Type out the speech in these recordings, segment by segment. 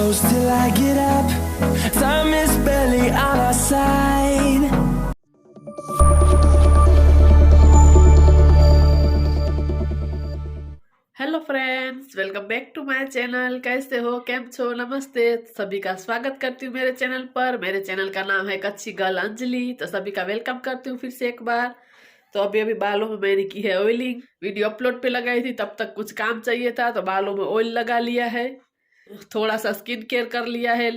close till I get up. Time is barely on our side. Hello friends, welcome back to my channel. कैसे हो, केम छो, नमस्ते। सभी का स्वागत करती हूँ मेरे चैनल पर। मेरे चैनल का नाम है कच्ची गर्ल अंजलि। तो सभी का वेलकम करती हूँ फिर से एक बार। तो अभी अभी बालों में मैंने की है ऑयलिंग। वीडियो अपलोड पे लगाई थी, तब तक कुछ काम चाहिए था तो बालों में ऑयल लगा लिया है। थोड़ा सा स्किन केयर कर लिया है,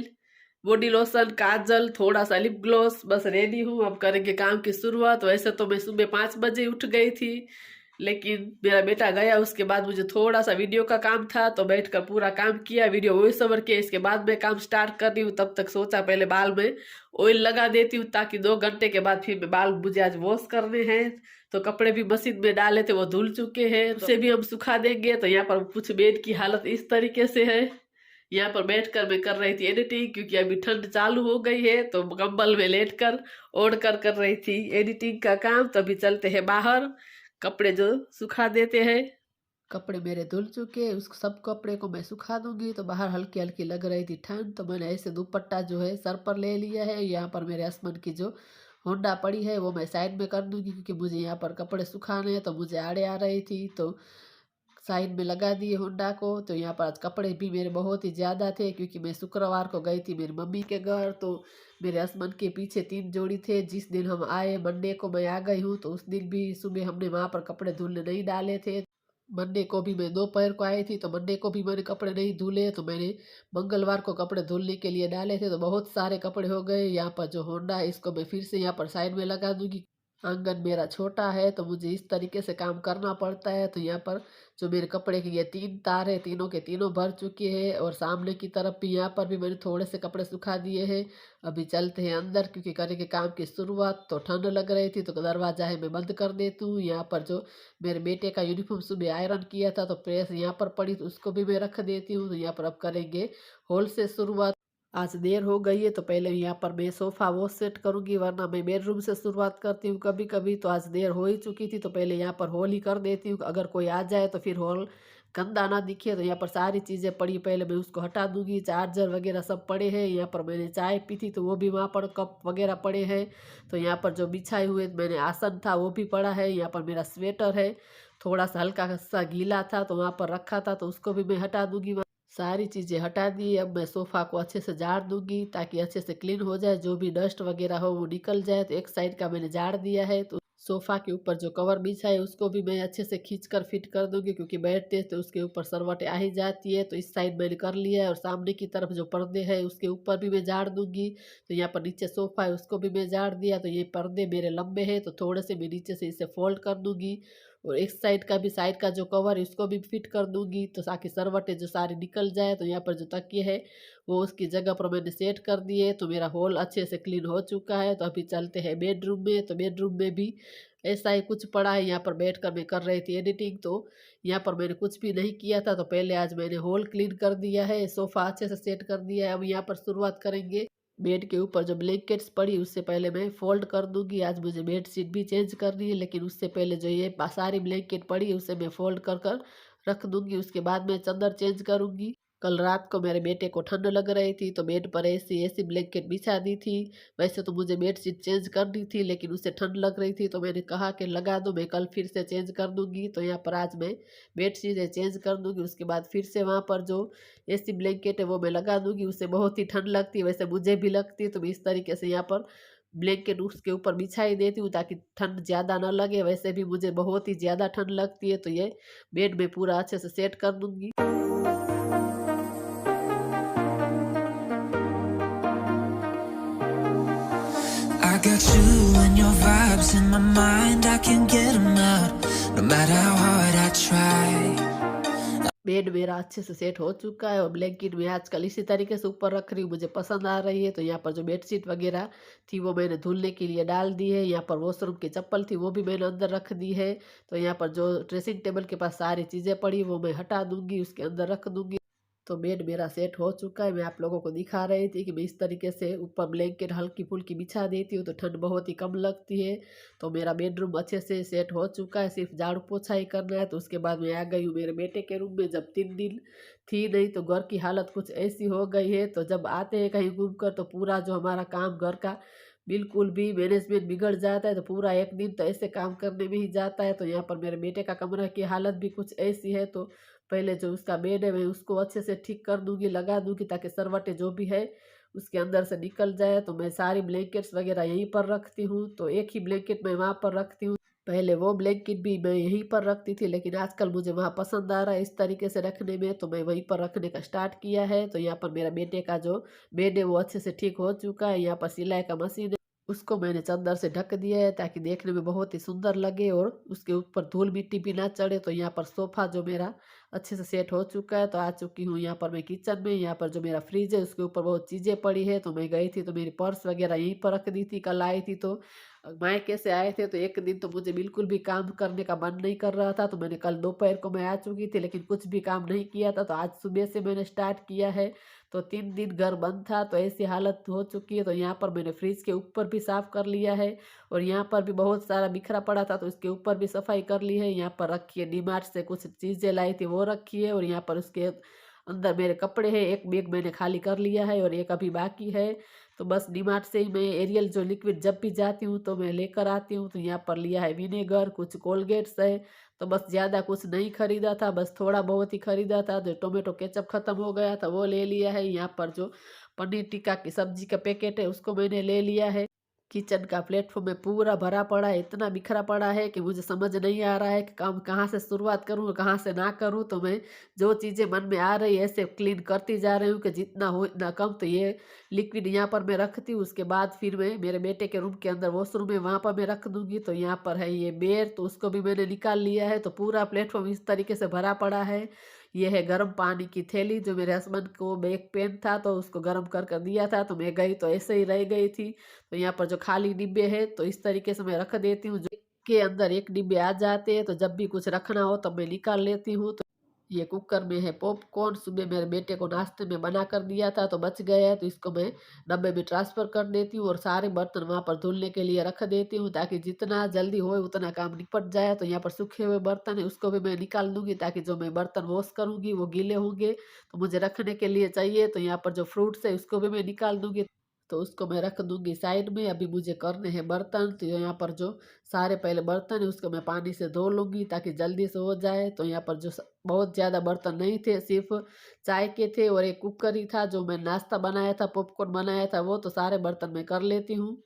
बॉडी लोशन, काजल, थोड़ा सा लिप ग्लॉस। बस रेडी हूँ, अब करेंगे काम की शुरुआत। वैसे तो मैं सुबह 5 बजे उठ गई थी, लेकिन मेरा बेटा गया, उसके बाद मुझे थोड़ा सा वीडियो का काम था तो बैठकर पूरा काम किया, वीडियो वॉइस ओवर किया। इसके बाद मैं काम स्टार्ट कर रही हूँ। तब तक सोचा पहले बाल में ऑयल लगा देती हूँ, ताकि 2 घंटे के बाद फिर बाल मुझे आज वॉश करने हैं। तो कपड़े भी मशीन में डाले थे, वो धुल चुके हैं, तो उसे भी हम सुखा देंगे। तो यहाँ पर कुछ बेड की हालत इस तरीके से है। यहाँ पर बैठकर मैं कर रही थी एडिटिंग, क्योंकि अभी ठंड चालू हो गई है तो कंबल में लेटकर ओढ़ कर रही थी एडिटिंग का काम। तो अभी चलते हैं बाहर, कपड़े जो सुखा देते हैं। कपड़े मेरे धुल चुके हैं, उस सब कपड़े को मैं सुखा दूंगी। तो बाहर हल्की हल्की लग रही थी ठंड, तो मैंने ऐसे दुपट्टा जो है सर पर ले लिया है। यहाँ पर मेरे हस्बैंड की जो होंडा पड़ी है वो मैं साइड में कर दूंगी, क्योंकि मुझे यहाँ पर कपड़े सुखाने हैं। तो मुझे आड़े आ रही थी तो साइड में लगा दिए होंडा को। तो यहाँ पर आज कपड़े भी मेरे बहुत ही ज़्यादा थे, क्योंकि मैं शुक्रवार को गई थी मेरी मम्मी के घर। तो मेरे हस्बैंड के पीछे 3 जोड़ी थे। जिस दिन हम आए मंडे को मैं आ गई हूँ, तो उस दिन भी सुबह हमने वहाँ पर कपड़े धुलने नहीं डाले थे। मंडे को भी मैं दोपहर को आई थी, तो मंडे को भी मैंने कपड़े नहीं धुले। तो मैंने मंगलवार को कपड़े धुलने के लिए डाले थे, तो बहुत सारे कपड़े हो गए। यहाँ पर जो होंडा है इसको मैं फिर से यहाँ पर साइड में लगा दूंगी। आंगन मेरा छोटा है तो मुझे इस तरीके से काम करना पड़ता है। तो यहाँ पर जो मेरे कपड़े की ये 3 तार है, तीनों के तीनों भर चुके हैं। और सामने की तरफ भी यहाँ पर भी मैंने थोड़े से कपड़े सुखा दिए हैं। अभी चलते हैं अंदर, क्योंकि करेंगे काम की शुरुआत। तो ठंड लग रही थी तो दरवाजा है मैं बंद कर देती हूँ। यहाँ पर जो मेरे बेटे का यूनिफॉर्म सुबह आयरन किया था तो प्रेस यहाँ पर पड़ी, तो उसको भी मैं रख देती हूँ। तो यहाँ पर अब करेंगे हॉल से शुरुआत। आज देर हो गई है तो पहले यहाँ पर मैं सोफ़ा वो सेट करूँगी, वरना मैं बेडरूम से शुरुआत करती हूँ कभी कभी। तो आज देर हो ही चुकी थी तो पहले यहाँ पर हॉल ही कर देती हूँ, अगर कोई आ जाए तो फिर हॉल गंदा ना दिखे। तो यहाँ पर सारी चीज़ें पड़ी, पहले मैं उसको हटा दूंगी। चार्जर वगैरह सब पड़े हैं। यहाँ पर मैंने चाय पी थी तो वो भी वहाँ पर कप वगैरह पड़े हैं। तो यहाँ पर जो बिछाए हुए मैंने आसन था वो भी पड़ा है। यहाँ पर मेरा स्वेटर है, थोड़ा सा हल्का सा गीला था तो वहाँ पर रखा था, तो उसको भी मैं हटा दूंगी। सारी चीज़ें हटा दी। अब मैं सोफ़ा को अच्छे से झाड़ दूंगी, ताकि अच्छे से क्लीन हो जाए, जो भी डस्ट वगैरह हो वो निकल जाए। तो एक साइड का मैंने झाड़ दिया है। तो सोफ़ा के ऊपर जो कवर बिछा है उसको भी मैं अच्छे से खींच कर फिट कर दूंगी, क्योंकि बैठते तो उसके ऊपर सरवटें आ ही जाती है। तो इस साइड मैंने कर लिया है। और सामने की तरफ जो पर्दे हैं उसके ऊपर भी मैं झाड़ दूंगी। तो यहाँ पर नीचे सोफ़ा है उसको भी मैं झाड़ दिया। तो ये पर्दे मेरे लंबे हैं तो थोड़े से मैं नीचे से इसे फोल्ड कर दूंगी। और एक साइड का भी, साइड का जो कवर है उसको भी फिट कर दूंगी, तो ताकि सरवटें जो सारी निकल जाए। तो यहाँ पर जो तकिए है वो उसकी जगह पर मैंने सेट कर दिए। तो मेरा हॉल अच्छे से क्लीन हो चुका है। तो अभी चलते हैं बेडरूम में। तो बेडरूम में भी ऐसा ही कुछ पड़ा है। यहाँ पर बैठ कर मैं कर रही थी एडिटिंग, तो यहाँ पर मैंने कुछ भी नहीं किया था। तो पहले आज मैंने हॉल क्लीन कर दिया है, सोफ़ा अच्छे से सेट कर दिया है। अब यहाँ पर शुरुआत करेंगे। बेड के ऊपर जो ब्लैंकेट्स पड़ी उससे पहले मैं फोल्ड कर दूंगी। आज मुझे बेड शीट भी चेंज करनी है, लेकिन उससे पहले जो ये सारी ब्लैंकेट पड़ी है उसे मैं फोल्ड कर रख दूंगी। उसके बाद मैं चादर चेंज करूंगी। कल रात को मेरे बेटे को ठंड लग रही थी तो बेड पर ऐसी ऐसी ब्लैंकेट बिछा दी थी। वैसे तो मुझे बेड शीट चेंज करनी थी, लेकिन उसे ठंड लग रही थी तो मैंने कहा कि लगा दो, मैं कल फिर से चेंज कर दूंगी। तो यहाँ पर आज मैं बेड शीट चेंज कर दूंगी। उसके बाद फिर से वहाँ पर जो ऐसी ब्लैंकेट है वो मैं लगा दूंगी। उससे बहुत ही ठंड लगती है, वैसे मुझे भी लगती है। तो मैं इस तरीके से यहाँ पर ब्लैंकेट उसके ऊपर बिछाई देती हूँ, ताकि ठंड ज़्यादा ना लगे। वैसे भी मुझे बहुत ही ज़्यादा ठंड लगती है। तो ये बेड में पूरा अच्छे से सेट कर दूंगी। I got you and your vibes in my mind. I can't get them out, no matter how hard I try. Bed मेरा अच्छे से सेट हो चुका है। और ब्लैंकेट में आजकल इसी तरीके से ऊपर रख रही हूँ, मुझे पसंद आ रही है। तो यहाँ पर जो बेडशीट वगैरह थी वो मैंने धुलने के लिए डाल दी है। यहाँ पर वॉशरूम की चप्पल थी वो भी मैंने अंदर रख दी है। तो यहाँ पर जो ड्रेसिंग टेबल के पास सारी चीज़ें पड़ी वो मैं हटा दूंगी, उसके अंदर रख दूंगी। तो बेड मेरा सेट हो चुका है। मैं आप लोगों को दिखा रही थी कि मैं इस तरीके से ऊपर ब्लैंकेट हल्की फुल्की बिछा देती हूँ तो ठंड बहुत ही कम लगती है। तो मेरा बेडरूम अच्छे से सेट हो चुका है, सिर्फ झाड़ू पोछा ही करना है। तो उसके बाद मैं आ गई हूँ मेरे बेटे के रूम में। जब 3 दिन थी नहीं तो घर की हालत कुछ ऐसी हो गई है, तो जब आते हैं कहीं घूम कर तो पूरा जो हमारा काम घर का बिल्कुल भी मैनेजमेंट बिगड़ जाता है। तो पूरा एक दिन तो ऐसे काम करने में ही जाता है। तो यहाँ पर मेरे बेटे का कमरा की हालत भी कुछ ऐसी है। तो पहले जो उसका बेड है मैं उसको अच्छे से ठीक कर दूंगी, लगा दूंगी, ताकि सरवटें जो भी है उसके अंदर से निकल जाए। तो मैं सारी ब्लैंकेट्स वगैरह यहीं पर रखती हूँ। तो एक ही ब्लैंकेट मैं वहाँ पर रखती हूँ। पहले वो ब्लैंकेट भी मैं यहीं पर रखती थी, लेकिन आजकल मुझे वहाँ पसंद आ रहा है इस तरीके से रखने में, तो मैं वहीं पर रखने का स्टार्ट किया है। तो यहाँ पर मेरा बेटे का जो बेड है वो अच्छे से ठीक हो चुका है। यहाँ पर सिलाई का मशीन है, उसको मैंने चादर से ढक दिया है ताकि देखने में बहुत ही सुंदर लगे और उसके ऊपर धूल मिट्टी भी ना चढ़े। तो यहाँ पर सोफा जो मेरा अच्छे से सेट हो चुका है। तो आ चुकी हूँ यहाँ पर मैं किचन में। यहाँ पर जो मेरा फ्रिज है उसके ऊपर बहुत चीज़ें पड़ी है। तो मैं गई थी तो मेरी पर्स वगैरह यहीं पर रख दी थी। कल आई थी तो मायके से आए थे तो एक दिन तो मुझे बिल्कुल भी काम करने का मन नहीं कर रहा था। तो मैंने कल दोपहर को मैं आ चुकी थी लेकिन कुछ भी काम नहीं किया था। तो आज सुबह से मैंने स्टार्ट किया है। तो 3 दिन घर बंद था तो ऐसी हालत हो चुकी है। तो यहाँ पर मैंने फ्रिज के ऊपर भी साफ कर लिया है और यहाँ पर भी बहुत सारा बिखरा पड़ा था तो इसके ऊपर भी सफाई कर ली है। यहाँ पर रखी है, डीमार्ट से कुछ चीज़ें लाई थी वो रखी है। और यहाँ पर उसके अंदर मेरे कपड़े हैं, एक बैग मैंने खाली कर लिया है और एक अभी बाकी है। तो बस डीमार्ट से ही मैं एरियल जो लिक्विड जब भी जाती हूँ तो मैं लेकर आती हूँ। तो यहाँ पर लिया है विनेगर, कुछ कोलगेट्स है। तो बस ज़्यादा कुछ नहीं खरीदा था, बस थोड़ा बहुत ही खरीदा था। जो टोमेटो केचप ख़त्म हो गया था वो ले लिया है। यहाँ पर जो पनीर टिक्का की सब्जी का पैकेट है उसको मैंने ले लिया है। किचन का प्लेटफॉर्म में पूरा भरा पड़ा है, इतना बिखरा पड़ा है कि मुझे समझ नहीं आ रहा है कि काम कहाँ से शुरुआत करूँ और कहाँ से ना करूँ। तो मैं जो चीज़ें मन में आ रही है ऐसे क्लीन करती जा रही हूँ कि जितना हो इतना कम। तो ये लिक्विड यहाँ पर मैं रखती हूँ, उसके बाद फिर मैं मेरे बेटे के रूम के अंदर वॉशरूम है वहाँ पर मैं रख दूँगी। तो यहाँ पर है ये बेर, तो उसको भी मैंने निकाल लिया है। तो पूरा प्लेटफॉर्म इस तरीके से भरा पड़ा है। ये है गर्म पानी की थैली, जो मेरे हस्बैंड को बैक पेन था तो उसको गर्म कर दिया था। तो मैं गई तो ऐसे ही रह गई थी। तो यहाँ पर जो खाली डिब्बे है तो इस तरीके से मैं रख देती हूँ। जो के अंदर एक डिब्बे आ जाते हैं तो जब भी कुछ रखना हो तब मैं निकाल लेती हूँ। तो ये कुकर में है पॉपकॉर्न, सुबह मेरे बेटे को नाश्ते में बना कर दिया था तो बच गया है। तो इसको मैं डब्बे में ट्रांसफ़र कर देती हूँ और सारे बर्तन वहाँ पर धुलने के लिए रख देती हूँ ताकि जितना जल्दी हो उतना काम निपट जाए। तो यहाँ पर सूखे हुए बर्तन है उसको भी मैं निकाल दूँगी ताकि जो मैं बर्तन वॉश करूँगी वो गीले होंगे तो मुझे रखने के लिए चाहिए। तो यहाँ पर जो फ्रूट्स है उसको भी मैं निकाल दूँगी, तो उसको मैं रख दूँगी साइड में। अभी मुझे करने हैं बर्तन। तो यहाँ पर जो सारे पहले बर्तन है उसको मैं पानी से धो लूँगी ताकि जल्दी से हो जाए। तो यहाँ पर जो बहुत ज़्यादा बर्तन नहीं थे, सिर्फ चाय के थे और एक कुकर ही था जो मैं नाश्ता बनाया था, पॉपकॉर्न बनाया था वो। तो सारे बर्तन मैं कर लेती हूँ।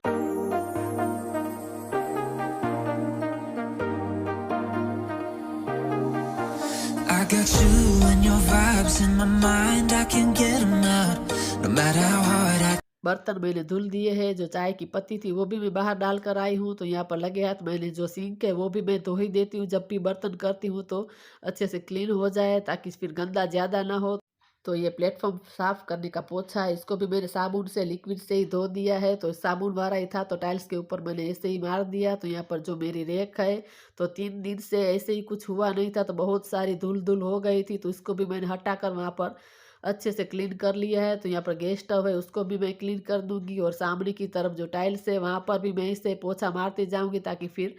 I got you and your vibes in my mind, I can get them out, no matter how hard I बर्तन मैंने धुल दिए हैं, जो चाय की पत्ती थी वो भी मैं बाहर डाल कर आई हूँ। तो यहाँ पर लगे हाथ मैंने जो सिंक है वो भी मैं धो ही देती हूँ जब भी बर्तन करती हूँ तो अच्छे से क्लीन हो जाए ताकि फिर गंदा ज़्यादा ना हो। तो ये प्लेटफॉर्म साफ करने का पोछा है, इसको भी मैंने साबुन से लिक्विड से ही धो दिया है। तो साबुन वाला ही था तो टाइल्स के ऊपर मैंने ऐसे ही मार दिया। तो यहाँ पर जो मेरी रेक है तो 3 दिन से ऐसे ही कुछ हुआ नहीं था तो बहुत सारी धूल धूल हो गई थी, तो इसको भी मैंने हटा कर वहाँ पर अच्छे से क्लीन कर लिया है। तो यहाँ पर गैस स्टव है उसको भी मैं क्लीन कर दूंगी और सामने की तरफ जो टाइल्स है वहाँ पर भी मैं इसे पोछा मारती जाऊंगी ताकि फिर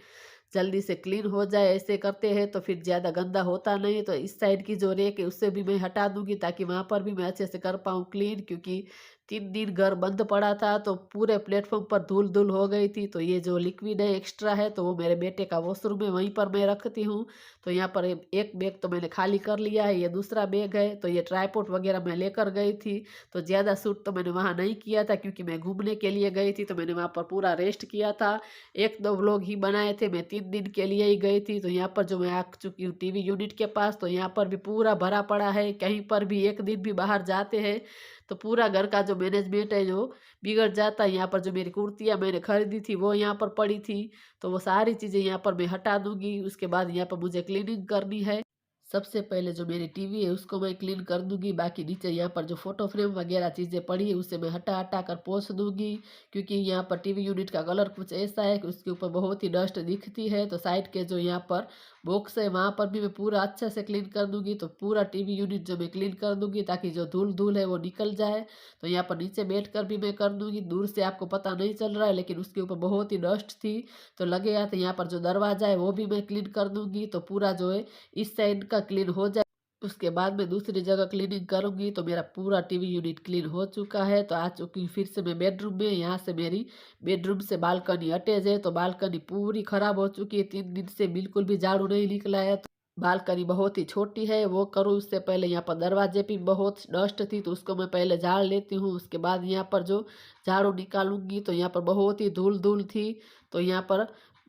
जल्दी से क्लीन हो जाए। ऐसे करते हैं तो फिर ज़्यादा गंदा होता नहीं। तो इस साइड की जो रेक है उससे भी मैं हटा दूंगी ताकि वहाँ पर भी मैं अच्छे से कर पाऊँ क्लीन, क्योंकि 3 दिन घर बंद पड़ा था तो पूरे प्लेटफॉर्म पर धूल धूल हो गई थी। तो ये जो लिक्विड है एक्स्ट्रा है तो वो मेरे बेटे का वॉशरूम है वहीं पर मैं रखती हूँ। तो यहाँ पर एक बैग तो मैंने खाली कर लिया है, ये दूसरा बैग है। तो ये ट्राईपोड वगैरह मैं लेकर गई थी तो ज़्यादा शूट तो मैंने वहाँ नहीं किया था क्योंकि मैं घूमने के लिए गई थी। तो मैंने वहाँ पर पूरा रेस्ट किया था, 1-2 व्लॉग ही बनाए थे। मैं 3 दिन के लिए ही गई थी। तो यहाँ पर जो मैं आ चुकी हूँ टीवी यूनिट के पास, तो यहाँ पर भी पूरा भरा पड़ा है, कहीं पर भी एक दिन भी बाहर जाते हैं तो पूरा घर का जो मैनेजमेंट है जो बिगड़ जाता है। यहाँ पर जो मेरी कुर्तियाँ मैंने खरीदी थी वो यहाँ पर पड़ी थी तो वो सारी चीज़ें यहाँ पर मैं हटा दूंगी। उसके बाद यहाँ पर मुझे क्लीनिंग करनी है। सबसे पहले जो मेरी टीवी है उसको मैं क्लीन कर दूंगी। बाकी नीचे यहाँ पर जो फोटो फ्रेम वगैरह चीज़ें पड़ी है उसे मैं हटा हटा कर पोंछ दूंगी, क्योंकि यहाँ पर टीवी यूनिट का कलर कुछ ऐसा है कि उसके ऊपर बहुत ही डस्ट दिखती है। तो साइड के जो यहाँ पर बॉक्स है वहाँ पर भी मैं पूरा अच्छे से क्लीन कर दूंगी। तो पूरा टीवी यूनिट जो मैं क्लीन कर दूंगी ताकि जो धूल धूल है वो निकल जाए। तो यहाँ पर नीचे बैठ कर भी मैं कर दूंगी। दूर से आपको पता नहीं चल रहा है लेकिन उसके ऊपर बहुत ही डस्ट थी तो लगेगा। तो यहाँ पर जो दरवाज़ा है वो भी मैं क्लीन कर दूंगी। तो पूरा जो है इस साइड का क्लीन हो जाए, उसके बाद मैं दूसरी जगह क्लीनिंग करूंगी। तो मेरा पूरा टीवी यूनिट क्लीन हो चुका है। तो आ चुकी हूँ फिर से मैं बेडरूम में। यहाँ से मेरी बेडरूम से बालकनी अटैच है। तो बालकनी पूरी खराब हो चुकी है, 3 दिन से बिल्कुल भी झाड़ू नहीं निकला है। तो बालकनी बहुत ही छोटी है, वो करूँ उससे पहले यहाँ पर दरवाजे पे बहुत डस्ट थी तो उसको मैं पहले झाड़ लेती हूँ। उसके बाद यहाँ पर जो झाड़ू निकालूंगी तो यहाँ पर बहुत ही धूल धूल थी। तो यहाँ पर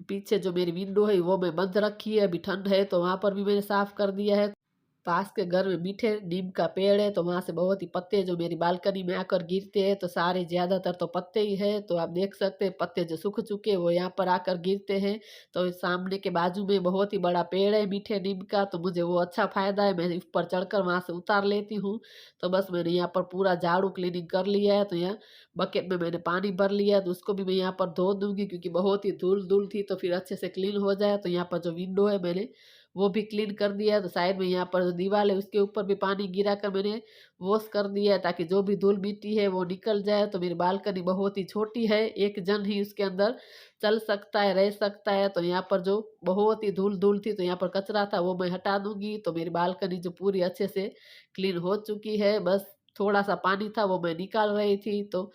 पीछे जो मेरी विंडो है वो मैं बंद रखी है, अभी ठंड है तो वहाँ पर भी मैंने साफ कर दिया है। पास के घर में मीठे नीम का पेड़ है तो वहाँ से बहुत ही पत्ते जो मेरी बालकनी में आकर गिरते हैं। तो सारे ज़्यादातर तो पत्ते ही है। तो आप देख सकते हैं पत्ते जो सूख चुके हैं वो यहाँ पर आकर गिरते हैं। तो सामने के बाजू में बहुत ही बड़ा पेड़ है मीठे नीम का, तो मुझे वो अच्छा फ़ायदा है, मैं ऊपर चढ़कर वहाँ से उतार लेती हूँ। तो बस मैंने यहाँ पर पूरा झाड़ू क्लीनिंग कर लिया है। तो यहाँ बकेट में मैंने पानी भर लिया है तो उसको भी मैं यहाँ पर धो दूँगी, क्योंकि बहुत ही धूल धूल थी तो फिर अच्छे से क्लीन हो जाए। तो यहाँ पर जो विंडो है मैंने वो भी क्लीन कर दिया है। तो साइड में यहाँ पर जो दीवार है उसके ऊपर भी पानी गिरा कर मैंने वॉश कर दिया है ताकि जो भी धूल मिट्टी है वो निकल जाए। तो मेरी बालकनी बहुत ही छोटी है, एक जन ही उसके अंदर चल सकता है, रह सकता है। तो यहाँ पर जो बहुत ही धूल धूल थी तो यहाँ पर कचरा था वो मैं हटा दूंगी। तो मेरी बालकनी जो पूरी अच्छे से क्लीन हो चुकी है, बस थोड़ा सा पानी था वो मैं निकाल रही थी। तो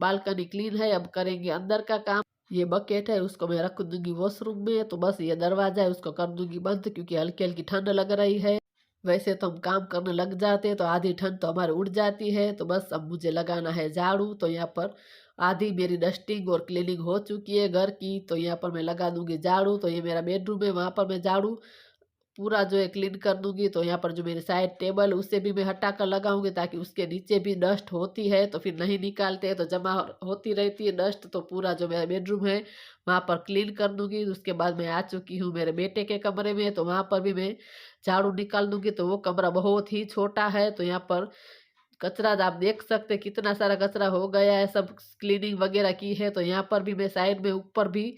बालकनी क्लीन है, अब करेंगे अंदर का काम। ये बकेट है उसको मैं रख दूंगी वॉशरूम में। तो बस ये दरवाज़ा है उसको कर दूंगी बंद, क्योंकि हल्की हल्की ठंड लग रही है। वैसे तो हम काम करने लग जाते हैं तो आधी ठंड तो हमारी उड़ जाती है। तो बस अब मुझे लगाना है झाड़ू। तो यहाँ पर आधी मेरी डस्टिंग और क्लीनिंग हो चुकी है घर की। तो यहाँ पर मैं लगा दूंगी झाड़ू। तो ये मेरा बेडरूम है, वहाँ पर मैं झाड़ू पूरा जो है क्लीन कर दूंगी। तो यहाँ पर जो मेरी साइड टेबल उसे भी मैं हटा कर लगाऊंगी ताकि उसके नीचे भी डस्ट होती है तो फिर नहीं निकालते हैं तो जमा होती रहती है डस्ट। तो पूरा जो मेरा बेडरूम है वहाँ पर क्लीन कर दूंगी। उसके बाद मैं आ चुकी हूँ मेरे बेटे के कमरे में। तो वहाँ पर भी मैं झाड़ू निकाल दूंगी। तो वो कमरा बहुत ही छोटा है। तो यहाँ पर कचरा आप देख सकते हैं कितना सारा कचरा हो गया है, सब क्लीनिंग वगैरह की है। तो यहाँ पर भी मैं साइड में ऊपर भी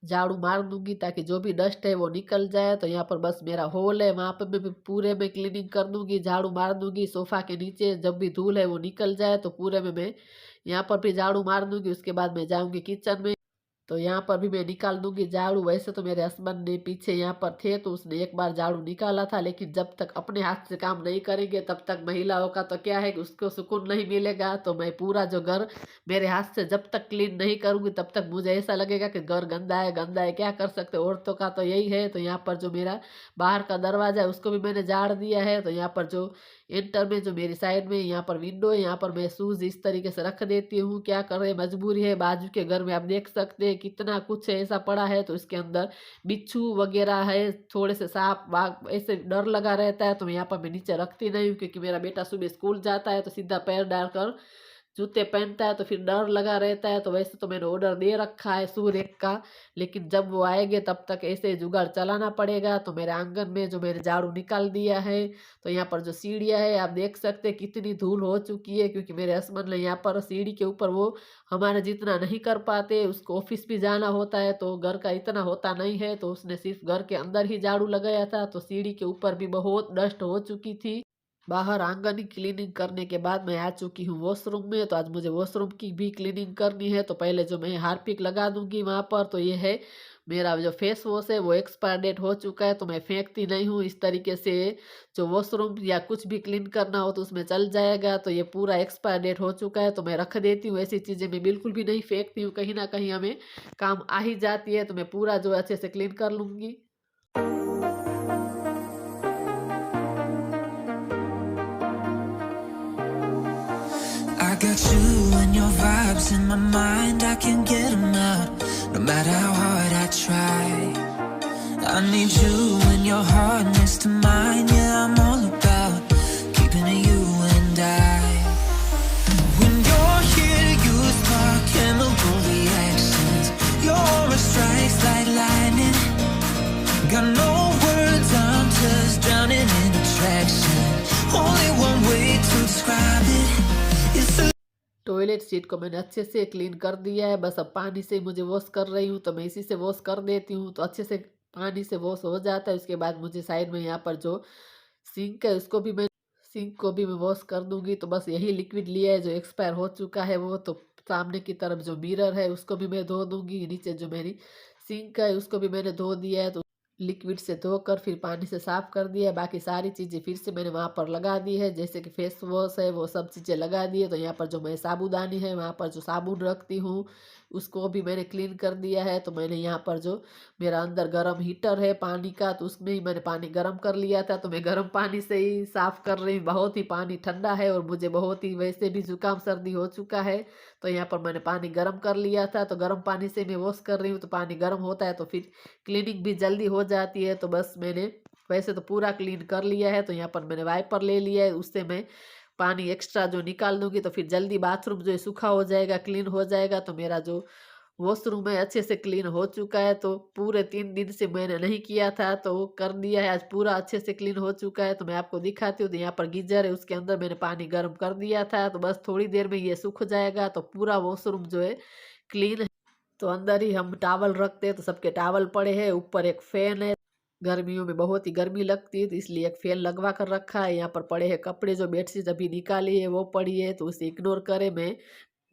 झाड़ू मार दूंगी ताकि जो भी डस्ट है वो निकल जाए। तो यहाँ पर बस मेरा हॉल है, वहाँ पर मैं पूरे में क्लीनिंग कर दूंगी, झाड़ू मार दूंगी। सोफ़ा के नीचे जब भी धूल है वो निकल जाए तो पूरे में मैं यहाँ पर भी झाड़ू मार दूंगी। उसके बाद मैं जाऊंगी किचन में। तो यहाँ पर भी मैं निकाल दूंगी झाड़ू। वैसे तो मेरे हस्बैंड ने पीछे यहाँ पर थे तो उसने एक बार झाड़ू निकाला था, लेकिन जब तक अपने हाथ से काम नहीं करेंगे तब तक महिलाओं का तो क्या है कि उसको सुकून नहीं मिलेगा। तो मैं पूरा जो घर मेरे हाथ से जब तक क्लीन नहीं करूँगी तब तक मुझे ऐसा लगेगा कि घर गंदा है गंदा है, क्या कर सकते औरतों का तो यही है। तो यहाँ पर जो मेरा बाहर का दरवाज़ा है उसको भी मैंने झाड़ दिया है। तो यहाँ पर जो एंटर में जो मेरी साइड में यहाँ पर विंडो है, यहाँ पर मैं शूज़ इस तरीके से रख देती हूँ, क्या कर रहे मजबूरी है। बाजू के घर में आप देख सकते हैं कितना कुछ ऐसा पड़ा है। तो इसके अंदर बिच्छू वगैरह है, थोड़े से सांप बाघ, ऐसे डर लगा रहता है। तो यहाँ पर मैं नीचे रखती नहीं हूँ, क्योंकि मेरा बेटा सुबह स्कूल जाता है तो सीधा पैर डालकर जूते पहनता है तो फिर डर लगा रहता है। तो वैसे तो मैंने ऑर्डर दे रखा है शू रैक का, लेकिन जब वो आएंगे तब तक ऐसे जुगाड़ चलाना पड़ेगा। तो मेरे आंगन में जो मैंने झाड़ू निकाल दिया है। तो यहाँ पर जो सीढ़ियाँ है आप देख सकते हैं कितनी धूल हो चुकी है, क्योंकि मेरे हस्बैंड ने यहाँ पर सीढ़ी के ऊपर वो हमारे जितना नहीं कर पाते, उसको ऑफिस भी जाना होता है तो घर का इतना होता नहीं है। तो उसने सिर्फ घर के अंदर ही झाड़ू लगाया था। तो सीढ़ी के ऊपर भी बहुत डस्ट हो चुकी थी। बाहर आंगन की क्लीनिंग करने के बाद मैं आ चुकी हूँ वॉशरूम में। तो आज मुझे वॉशरूम की भी क्लीनिंग करनी है। तो पहले जो मैं हार्पिक लगा दूंगी वहाँ पर। तो ये है मेरा जो फेस वॉश है वो एक्सपायर डेट हो चुका है तो मैं फेंकती नहीं हूँ। इस तरीके से जो वॉशरूम या कुछ भी क्लीन करना हो तो उसमें चल जाएगा। तो ये पूरा एक्सपायर डेट हो चुका है तो मैं रख देती हूँ। ऐसी चीज़ें मैं बिल्कुल भी नहीं फेंकती हूँ, कहीं ना कहीं हमें काम आ ही जाती है। तो मैं पूरा जो अच्छे से क्लीन कर लूँगी। I got you and your vibes in my mind, I can't get them out, no matter how hard I try. I need you and your heart next to mine, yeah, I'm all about keeping it you and I. When you're here, you spark chemical reactions, your aura strikes like lightning. Got no words, I'm just drowning toilet seat को मैंने अच्छे से clean कर दिया है। बस अब पानी से मुझे वॉश कर रही हूँ, तो मैं इसी से वॉश कर देती हूँ, तो अच्छे से पानी से वॉश हो जाता है। उसके बाद मुझे साइड में यहाँ पर जो सिंक है सिंक को भी मैं वॉश कर दूंगी। तो बस यही लिक्विड लिया है जो एक्सपायर हो चुका है वो। तो सामने की तरफ जो मिरर है उसको भी मैं धो दूंगी। नीचे जो मेरी सिंक है उसको भी मैंने धो दिया है। तो लिक्विड से धोकर फिर पानी से साफ कर दिया है। बाकी सारी चीज़ें फिर से मैंने वहाँ पर लगा दी है, जैसे कि फेस वॉश है वो सब चीज़ें लगा दी है। तो यहाँ पर जो मैं साबुदानी है वहाँ पर जो साबुन रखती हूँ उसको भी मैंने क्लीन कर दिया है। तो मैंने यहाँ पर जो मेरा अंदर गर्म हीटर है पानी का, तो उसमें ही मैंने पानी गर्म कर लिया था। तो मैं गर्म पानी से ही साफ़ कर रही हूँ। बहुत ही पानी ठंडा है और मुझे बहुत ही वैसे भी जुकाम सर्दी हो चुका है। तो यहाँ पर मैंने पानी गर्म कर लिया था, तो गर्म पानी से मैं वॉश कर रही हूँ। तो पानी गर्म होता है तो फिर क्लीनिंग भी जल्दी हो जाती है। तो बस मैंने वैसे तो पूरा क्लीन कर लिया है। तो यहाँ पर मैंने वाइपर ले लिया है, उससे मैं पानी एक्स्ट्रा जो निकाल दूंगी, तो फिर जल्दी बाथरूम जो है सूखा हो जाएगा, क्लीन हो जाएगा। तो मेरा जो वॉशरूम है अच्छे से क्लीन हो चुका है। तो पूरे 3 दिन से मैंने नहीं किया था, तो वो कर दिया है, आज पूरा अच्छे से क्लीन हो चुका है। तो मैं आपको दिखाती हूँ। तो यहाँ पर गीजर है, उसके अंदर मैंने पानी गर्म कर दिया था। तो बस थोड़ी देर में ये सूख जाएगा, तो पूरा वॉशरूम जो है क्लीन है। तो अंदर ही हम टावल रखते हैं, तो सबके टावल पड़े हैं। ऊपर एक फैन है, गर्मियों में बहुत ही गर्मी लगती है तो इसलिए एक फैन लगवा कर रखा है। यहाँ पर पड़े हैं कपड़े, जो बेडशीट अभी निकाली है वो पड़ी है, तो उसे इग्नोर करें। मैं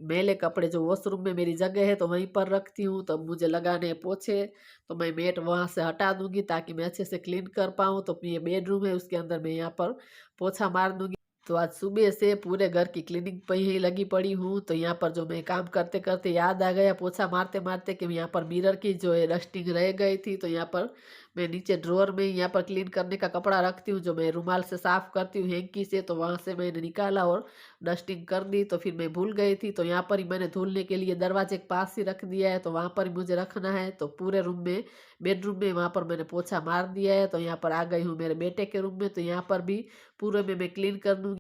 मेले कपड़े जो वॉशरूम में मेरी जगह है तो वहीं पर रखती हूँ। तब मुझे लगाने हैं पोछे, तो मैं मैट वहाँ से हटा दूंगी ताकि मैं अच्छे से क्लीन कर पाऊँ। तो ये बेडरूम है, उसके अंदर मैं यहाँ पर पोछा मार दूंगी। तो आज सुबह से पूरे घर की क्लीनिंग पे ही लगी पड़ी हूँ। तो यहाँ पर जो मैं काम करते करते याद आ गया पोछा मारते मारते कि यहाँ पर मिरर की जो है डस्टिंग रह गई थी। तो यहाँ पर मैं नीचे ड्रॉअर में यहाँ पर क्लीन करने का कपड़ा रखती हूँ, जो मैं रुमाल से साफ़ करती हूँ हैंकी से। तो वहाँ से मैंने निकाला और डस्टिंग कर दी। तो फिर मैं भूल गई थी, तो यहाँ पर ही मैंने धुलने के लिए दरवाजे के पास ही रख दिया है, तो वहाँ पर ही मुझे रखना है। तो पूरे रूम में, बेडरूम में वहाँ पर मैंने पोछा मार दिया है। तो यहाँ पर आ गई हूँ मेरे बेटे के रूम में, तो यहाँ पर भी पूरे में मैं क्लीन कर दूँगी।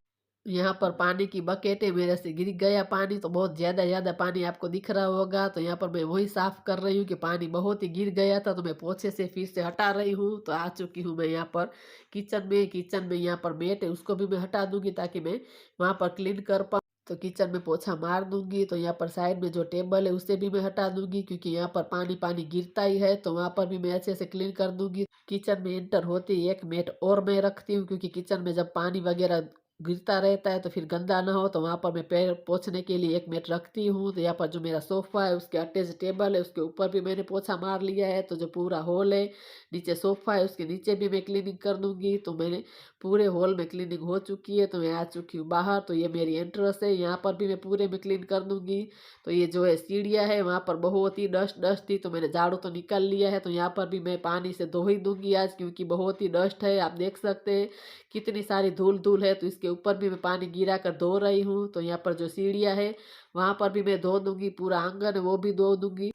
यहाँ पर पानी की बकेट है, मेरे से गिर गया पानी, तो बहुत ज़्यादा पानी आपको दिख रहा होगा। तो यहाँ पर मैं वही साफ़ कर रही हूँ कि पानी बहुत ही गिर गया था, तो मैं पोछे से फिर से हटा रही हूँ। तो आ चुकी हूँ मैं यहाँ पर किचन में यहाँ पर मैट है उसको भी मैं हटा दूंगी ताकि मैं वहाँ पर क्लीन कर पाऊँ। तो किचन में पोछा मार दूंगी। तो यहाँ पर साइड में जो टेबल है उसे भी मैं हटा दूंगी, क्योंकि यहाँ पर पानी गिरता ही है, तो वहाँ पर भी मैं अच्छे से क्लीन कर दूंगी। किचन में एंटर होते ही एक मैट और मैं रखती हूँ, क्योंकि किचन में जब पानी वगैरह गिरता रहता है तो फिर गंदा ना हो। तो वहाँ पर मैं पैर पोंछने के लिए एक मैट रखती हूँ। तो यहाँ पर जो मेरा सोफ़ा है उसके अटैच टेबल है, उसके ऊपर भी मैंने पोछा मार लिया है। तो जो पूरा हॉल है, नीचे सोफ़ा है उसके नीचे भी मैं क्लीनिंग कर दूंगी। तो मैंने पूरे हॉल में क्लीनिंग हो चुकी है। तो मैं आ चुकी हूँ बाहर, तो ये मेरी एंट्रेंस है, यहाँ पर भी मैं पूरे में क्लीन कर दूंगी। तो ये जो है सीढ़ियाँ है, वहाँ पर बहुत ही डस्ट थी, तो मैंने झाड़ू तो निकाल लिया है। तो यहाँ पर भी मैं पानी से धो ही दूंगी आज, क्योंकि बहुत ही डस्ट है। आप देख सकते हैं कितनी सारी धूल है, तो इसके ऊपर भी मैं पानी गिरा कर धो रही हूँ। तो यहाँ पर जो सीढ़ियाँ है वहाँ पर भी मैं धो दूंगी, पूरा आंगन है वो भी धो दूंगी।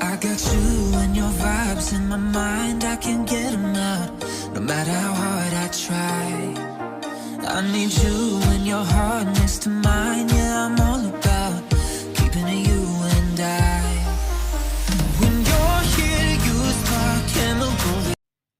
I got you and your vibes in my mind, I can't get them out, no matter how hard I try. I need you and your heart next to mine, yeah, I'm all about keeping it you and I. When you're here, you spark chemical.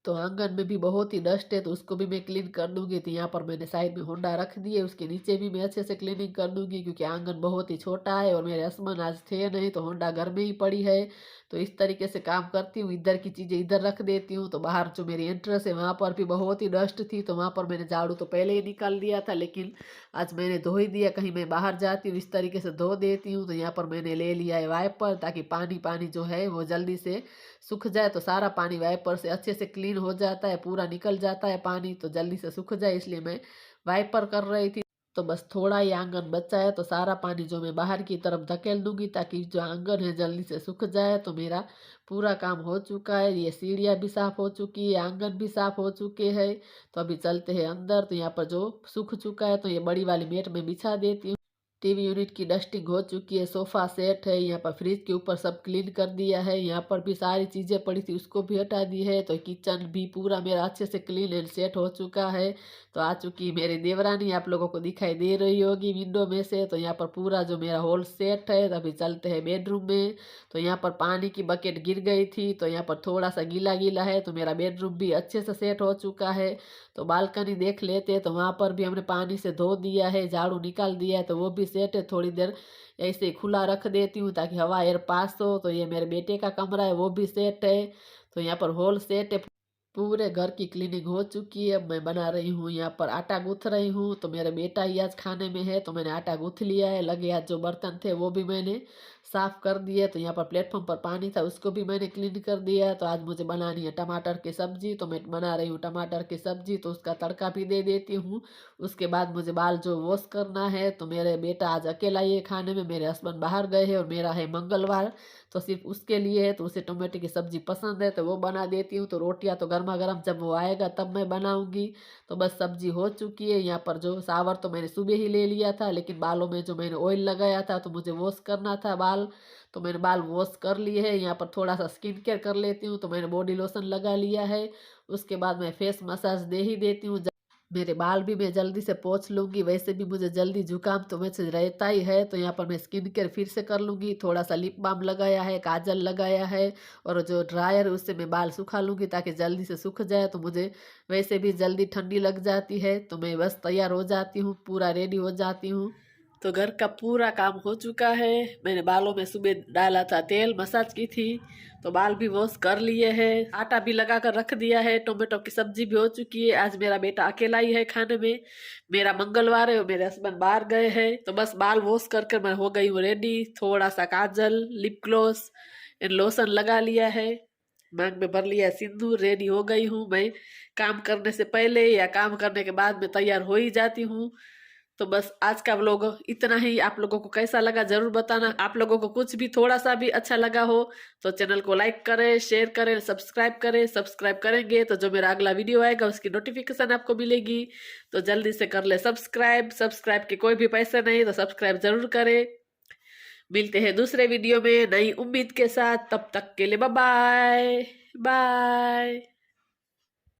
तो आंगन में भी बहुत ही dust है, तो उसको भी मैं क्लीन कर दूंगी। तो यहाँ पर मैंने साइड में होंडा रख दी है, उसके नीचे भी मैं अच्छे से क्लीनिंग कर दूंगी, क्योंकि आंगन बहुत ही छोटा है और मेरे हस्बैंड आज थे नहीं, तो होंडा घर में ही पड़ी है। तो इस तरीके से काम करती हूँ, इधर की चीज़ें इधर रख देती हूँ। तो बाहर जो मेरी एंट्रेंस है वहाँ पर भी बहुत ही डस्ट थी, तो वहाँ पर मैंने झाड़ू तो पहले ही निकाल दिया था, लेकिन आज मैंने धो ही दिया, कहीं मैं बाहर जाती हूँ इस तरीके से धो देती हूँ। तो यहाँ पर मैंने ले लिया है वाइपर, ताकि पानी जो है वो जल्दी से सूख जाए। तो सारा पानी वाइपर से अच्छे से क्लीन हो जाता है, पूरा निकल जाता है पानी, तो जल्दी से सूख जाए, इसलिए मैं वाइपर कर रही थी। तो बस थोड़ा ही आंगन बचा है, तो सारा पानी जो मैं बाहर की तरफ धकेल दूंगी, ताकि जो आंगन है जल्दी से सूख जाए। तो मेरा पूरा काम हो चुका है, ये सीढ़ियाँ भी साफ़ हो चुकी है, आंगन भी साफ़ हो चुके हैं। तो अभी चलते हैं अंदर। तो यहाँ पर जो सूख चुका है, तो ये बड़ी वाली मैट में बिछा देती हूँ। टीवी यूनिट की डस्टिंग हो चुकी है, सोफ़ा सेट है, यहाँ पर फ्रिज के ऊपर सब क्लीन कर दिया है, यहाँ पर भी सारी चीज़ें पड़ी थी उसको भी हटा दी है। तो किचन भी पूरा मेरा अच्छे से क्लीन एंड सेट हो चुका है। तो आ चुकी मेरी देवरानी, आप लोगों को दिखाई दे रही होगी विंडो में से। तो यहाँ पर पूरा जो मेरा हॉल सेट है। अभी चलते हैं बेडरूम में। तो यहाँ पर पानी की बकेट गिर गई थी, तो यहाँ पर थोड़ा सा गीला गीला है। तो मेरा बेडरूम भी अच्छे से सेट हो चुका है। तो बालकनी देख लेते हैं, तो वहाँ पर भी हमने पानी से धो दिया है, झाड़ू निकाल दिया है, तो वो भी सेट है। थोड़ी देर ऐसे ही खुला रख देती हूँ ताकि हवा एयर पास हो। तो ये मेरे बेटे का कमरा है, वो भी सेट है। तो यहाँ पर हॉल सेट है। पूरे घर की क्लीनिंग हो चुकी है। मैं बना रही हूँ, यहाँ पर आटा गूँथ रही हूँ। तो मेरा बेटा ही आज खाने में है, तो मैंने आटा गूँथ लिया है। लगे आज जो बर्तन थे वो भी मैंने साफ़ कर दिए। तो यहाँ पर प्लेटफॉर्म पर पानी था, उसको भी मैंने क्लीन कर दिया। तो आज मुझे बनानी है टमाटर की सब्ज़ी, तो मैं बना रही हूँ टमाटर की सब्ज़ी। तो उसका तड़का भी दे देती हूँ। उसके बाद मुझे बाल जो वॉश करना है। तो मेरे बेटा आज अकेला ही है खाने में, मेरे हस्बैंड बाहर गए हैं और मेरा है मंगलवार, तो सिर्फ उसके लिए है। तो उसे टमाटर की सब्ज़ी पसंद है, तो वो बना देती हूँ। तो रोटियाँ तो गर्मा गर्म जब वो आएगा तब मैं बनाऊँगी। तो बस सब्ज़ी हो चुकी है। यहाँ पर जो शावर तो मैंने सुबह ही ले लिया था, लेकिन बालों में जो मैंने ऑयल लगाया था तो मुझे वॉश करना था बाल, तो मैंने बाल वॉश कर लिए हैं। यहाँ पर थोड़ा सा स्किन केयर कर लेती हूँ। तो मैंने बॉडी लोशन लगा लिया है। उसके बाद मैं फेस मसाज दे ही देती हूँ। मेरे बाल भी मैं जल्दी से पोंछ लूँगी, वैसे भी मुझे जल्दी जुकाम तो मुझसे रहता ही है। तो यहाँ पर मैं स्किन केयर फिर से कर लूँगी। थोड़ा सा लिप बाम लगाया है, काजल लगाया है, और जो ड्रायर है उससे मैं बाल सुखा लूँगी ताकि जल्दी से सूख जाए। तो मुझे वैसे भी जल्दी ठंडी लग जाती है, तो मैं बस तैयार हो जाती हूँ, पूरा रेडी हो जाती हूँ। तो घर का पूरा काम हो चुका है। मैंने बालों में सुबह डाला था तेल, मसाज की थी, तो बाल भी वॉश कर लिए हैं। आटा भी लगा कर रख दिया है। टोमेटो की सब्जी भी हो चुकी है। आज मेरा बेटा अकेला ही है खाने में, मेरा मंगलवार है और मेरे हस्बैंड बाहर गए हैं। तो बस बाल वॉश करके मैं हो गई हूँ रेडी। थोड़ा सा काजल, लिप ग्लॉस एंड लोशन लगा लिया है, मांग में भर लिया सिंदूर, रेडी हो गई हूँ। मैं काम करने से पहले या काम करने के बाद में तैयार हो ही जाती हूँ। तो बस आज का व्लॉग इतना ही। आप लोगों को कैसा लगा जरूर बताना। आप लोगों को कुछ भी थोड़ा सा भी अच्छा लगा हो तो चैनल को लाइक करें, शेयर करें, सब्सक्राइब करें। सब्सक्राइब करेंगे तो जो मेरा अगला वीडियो आएगा उसकी नोटिफिकेशन आपको मिलेगी। तो जल्दी से कर ले सब्सक्राइब। सब्सक्राइब के कोई भी पैसे नहीं, तो सब्सक्राइब जरूर करें। मिलते हैं दूसरे वीडियो में नई उम्मीद के साथ, तब तक के लिए बाय बाय बाय।